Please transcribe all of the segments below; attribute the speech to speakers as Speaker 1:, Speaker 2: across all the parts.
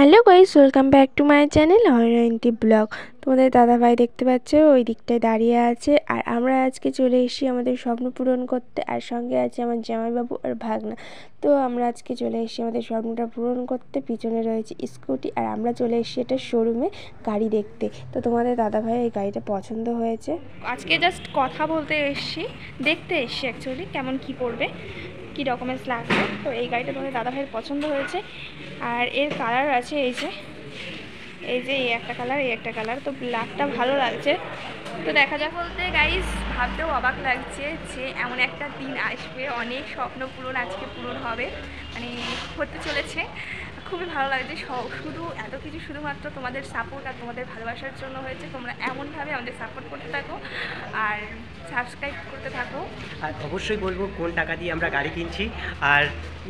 Speaker 1: Hello guys, welcome back to my channel হরনটি blog. তোমাদের দাদাভাই দেখতে পাচ্ছ ওই দিকটায় দাঁড়িয়ে আছে, আর আমরা আজকে চলে এসেছি আমাদের স্বপ্ন পূরণ করতে। আর সঙ্গে আছে আমার জামাইবাবু আর ভাগনা। তো আমরা আজকে চলে এসেছি আমাদের স্বপ্নটা পূরণ করতে। পিছনে রয়েছে স্কুটি, আর আমরা চলে এসেছি এটা শোরুমে গাড়ি দেখতে। তো তোমাদের দাদাভাই এই গাড়িটা পছন্দ হয়েছে। আজকে জাস্ট কথা বলতে এসেছি, দেখতে এসেছি অ্যাকচুয়ালি কেমন কি পড়বে, কি ডকুমেন্টস লাগবে। তো এই গাড়িটা তোমাদের দাদাভাইয়ের পছন্দ হয়েছে, আর এর কালার আছে এই একটা কালার, এই একটা কালার। তো ব্ল্যাকটা ভালো লাগছে, তো দেখা যাক। বলতে গাইস ভাবতেও অবাক লাগছে যে এমন একটা দিন আসবে, অনেক স্বপ্ন পূরণ আজকে পূরণ হবে, মানে হতে চলেছে। খুবই ভালো লাগছে। শুধু এত কিছু শুধুমাত্র তোমাদের সাপোর্ট আর তোমাদের ভালোবাসার জন্য হয়েছে। তোমরা এমনভাবে আমাদের সাপোর্ট করতে থাকো আর সাবস্ক্রাইব করতে থাকো।
Speaker 2: আর অবশ্যই বলবো কোন টাকা দিয়ে আমরা গাড়ি কিনছি, আর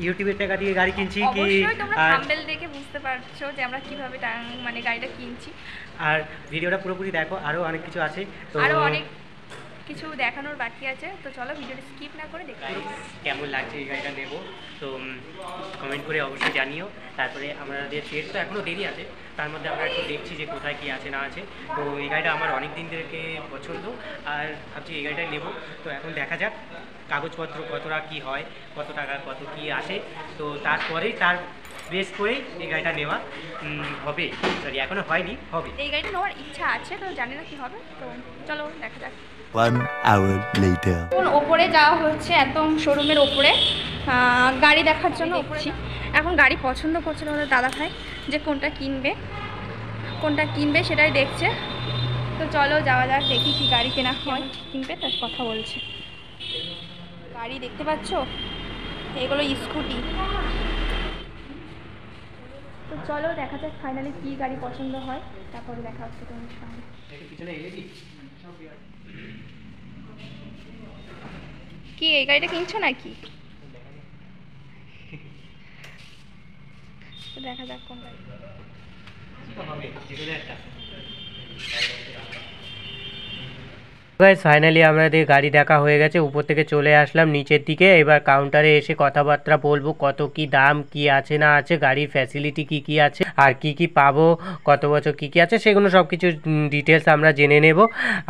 Speaker 2: ইউটিউবের টাকা দিয়ে গাড়ি কিনছি কি
Speaker 1: তোমরা থাম্বনেল দেখে বুঝতে পারছো যে আমরা কিভাবে মানে গাড়িটা কিনছি।
Speaker 2: আর ভিডিওটা পুরোপুরি দেখো, আরও অনেক কিছু আছে, তো
Speaker 1: আরও অনেক কিছু দেখানোর বাকি আছে। তো চলো ভিডিওটা স্কিপ না করে দেখো
Speaker 2: কেমন লাগছে এই গাড়িটা নেবো। তো কমেন্ট করে অবশ্যই জানিও। তারপরে আমাদের শেষ তো এখনও দেরি আছে, তার মধ্যে আমরা একটু দেখছি যে কোথায় কী আছে না আছে। তো এই গাড়িটা আমার অনেক দিন থেকে পছন্দ, আর ভাবছি এই গাড়িটাই নেবো। তো এখন দেখা যাক কাগজপত্র কতটা কী হয়, কত টাকা কত কী আসে, তো তারপরেই তার বেস করেই এই গাড়িটা নেওয়া হবে। সরি, এখনও হয়নি, হবে।
Speaker 1: এই গাড়িটা নেওয়ার ইচ্ছা আছে, তো জানি না কী হবে। তো চলো দেখা যাক।
Speaker 3: 1 hour later.
Speaker 1: এখন ওপরে যাওয়া হচ্ছে, একদম শোরুমের ওপরে গাড়ি দেখার জন্য উঠছি। এখন গাড়ি পছন্দ করছিল আমাদের দাদাভাই, যে কোনটা কিনবে সেটাই দেখছে। তো চলো যাওয়া যাক, দেখি কি গাড়ি কেনা হয়, কিনবে তার কথা বলছে। গাড়ি দেখতে পাচ্ছ, এগুলো স্কুটি। তো চলো দেখা যাক ফাইনালি কি গাড়ি পছন্দ হয়, তারপরে দেখা হচ্ছে তোমার সঙ্গে। কি এই গাড়িটা কিনছো নাকি? দেখা যাক কোন গাড়ি।
Speaker 2: গাইস ফাইনালি আমাদের গাড়ি দেখা হয়ে গেছে, উপর থেকে চলে আসলাম নিচের দিকে। এবার কাউন্টারে এসে কথাবার্তা বলবো, কত কি দাম, কি আছে না আছে, গাড়ির ফ্যাসিলিটি কি কি আছে, আর কি কি পাবো, কত বছর কি কি আছে, সেগুলো সব কিছু ডিটেলস আমরা জেনে নেব।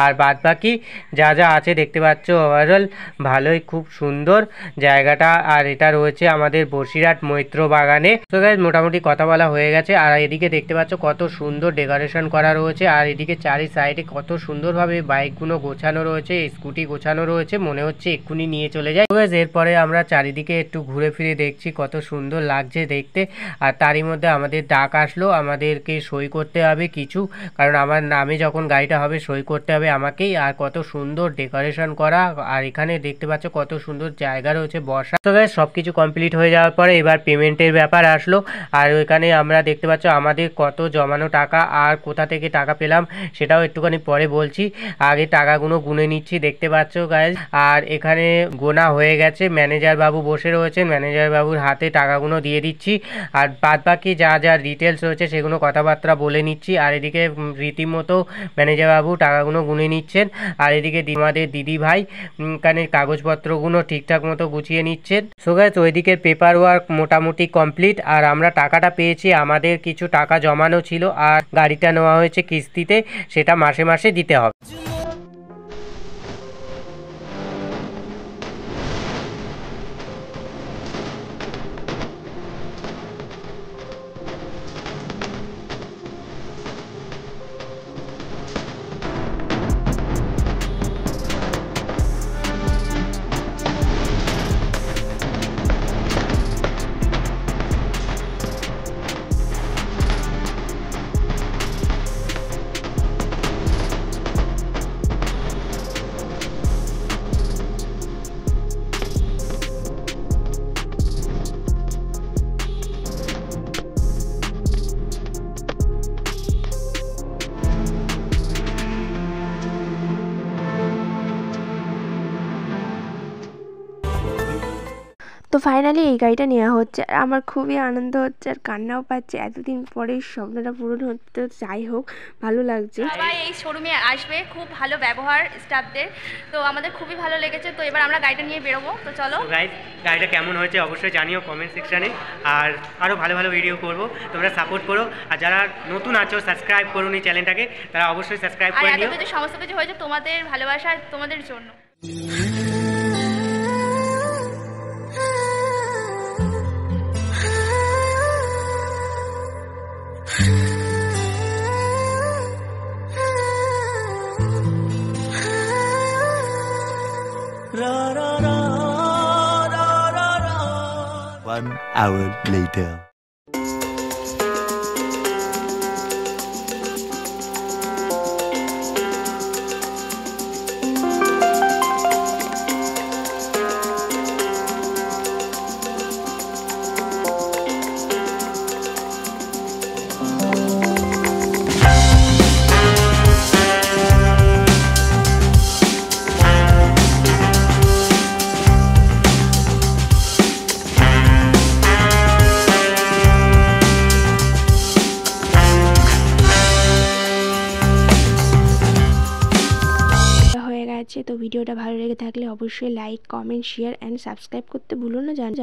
Speaker 2: আর বাদ বাকি যা যা আছে দেখতে পাচ্ছ, ওভারঅল ভালোই, খুব সুন্দর জায়গাটা। আর এটা রয়েছে আমাদের বসিরহাট মৈত্র বাগানে। তো গাইস মোটামুটি কথা বলা হয়ে গেছে। আর এদিকে দেখতে পাচ্ছ কত সুন্দর ডেকোরেশন করা রয়েছে, আর এদিকে চারি সাইডে কত সুন্দরভাবে বাইকগুলো গোছানো রয়েছে, স্কুটি গোছানো রয়েছে, মনে হচ্ছে এক্ষুনি নিয়ে চলে যায়। এরপরে আমরা চারিদিকে একটু ঘুরে ফিরে দেখছি, কত সুন্দর লাগছে দেখতে। আর তারই মধ্যে আমাদের ডাক আসলো, আমাদেরকে সই করতে হবে কিছু, কারণ আমার নামে যখন গাড়িটা হবে সই করতে হবে আমাকেই। আর কত সুন্দর ডেকোরেশন করা, আর এখানে দেখতে পাচ্ছ কত সুন্দর জায়গা রয়েছে বসা। তো গাইস সব কিছু কমপ্লিট হয়ে যাওয়ার পরে এবার পেমেন্টের ব্যাপার আসলো। আর ওইখানে আমরা দেখতে পাচ্ছ আমাদের কত জমানো টাকা, আর কোথা থেকে টাকা পেলাম সেটাও একটুখানি পরে বলছি। আগে টাকাগুলো গুনে নিচ্ছি, দেখতে পাচ্ছ গাইস। আর এখানে গোনা হয়ে গেছে, ম্যানেজার বাবু বসে রয়েছেন, ম্যানেজার বাবুর হাতে টাকাগুলো দিয়ে দিচ্ছি। আর বাদ বাকি যা যা ডিটেলস রয়েছে সেগুলো কথাবার্তা বলে নিচ্ছি। আর এদিকে রীতিমতো ম্যানেজার বাবু টাকাগুলো গুনে নিচ্ছেন, আর এদিকে আমাদের দিদি ভাই এখানে কাগজপত্রগুলো ঠিকঠাক মতো গুছিয়ে নিচ্ছেন। সো গাইস ওইদিকে পেপার ওয়ার্ক মোটামুটি কমপ্লিট, আর আমরা টাকাটা পেয়েছি। আমাদের কিছু টাকা জমানো ছিল, আর গাড়িটা নেওয়া হয়েছে কিস্তিতে, সেটা মাসে মাসে দিতে হবে।
Speaker 1: তো ফাইনালি এই গাড়িটা নেওয়া হচ্ছে আর আমার খুবই আনন্দ হচ্ছে আর কান্নাও পাচ্ছে, এতদিন পরে স্বপ্নটা পূরণ হচ্ছে। যাই হোক, ভালো লাগছে।
Speaker 4: সবাই এই শোরুমে আসবে, খুব ভালো ব্যবহার স্টাফদের, তো আমাদের খুবই ভালো লেগেছে। তো এবার আমরা গাড়িটা নিয়ে বেরোবো, তো চলো।
Speaker 2: গাইস, গাড়িটা কেমন হয়েছে অবশ্যই জানিও কমেন্ট সেকশানে, আর আরও ভালো ভালো ভিডিও করবো, তোমরা সাপোর্ট করো। আর যারা নতুন আছো সাবস্ক্রাইব করুন এই চ্যানেলটাকে, তারা অবশ্যই সাবস্ক্রাইব
Speaker 4: আর
Speaker 2: করে
Speaker 4: এত
Speaker 2: নিও।
Speaker 4: কিছু সমস্ত কিছু হয়েছে তোমাদের ভালোবাসা, তোমাদের জন্য।
Speaker 3: One hour later.
Speaker 1: হয়ে গেছে। তো ভিডিওটা ভালো লেগে থাকলে অবশ্যই like, comment, share and subscribe করতে ভুলো না।